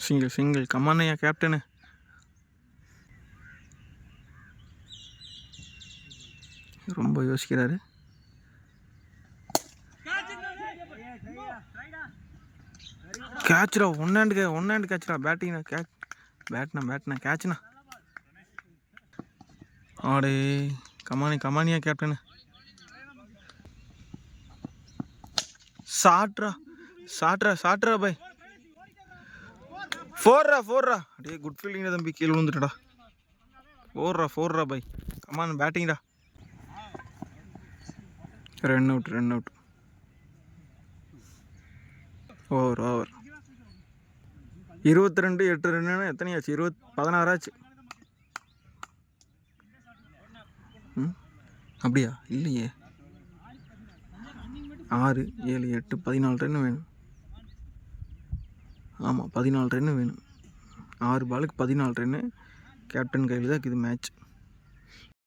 Single கம்மானையா captain. ரொம்ப யோசிக்கிறாரு. கேட்ச்ரா, ஒன் ஹேண்ட் கேட்ச்ரா. பேட்டிங்னா பேட்னா கேட்ச்னா. ஆடே கமானியா கேப்டனு. சாட்ரா பாய். ஃபோர்ரா. அடே குட் ஃபீல்டிங் தம்பி, கீழே விழுந்துட்டடா. ஃபோர்ரா பாய். கமான் பேட்டிங்டா. Run out. Over 22 8 run. எத்தனையாச்சு? 16 ஆச்சு. அப்படியா? இல்லையே. 6 7 8 14 ரன்னு வேணும். ஆமாம், 14 ரன்னு வேணும். 6 பாலுக்கு 14 ரன்னு. கேப்டன் கையில் தான் இது மேட்ச்.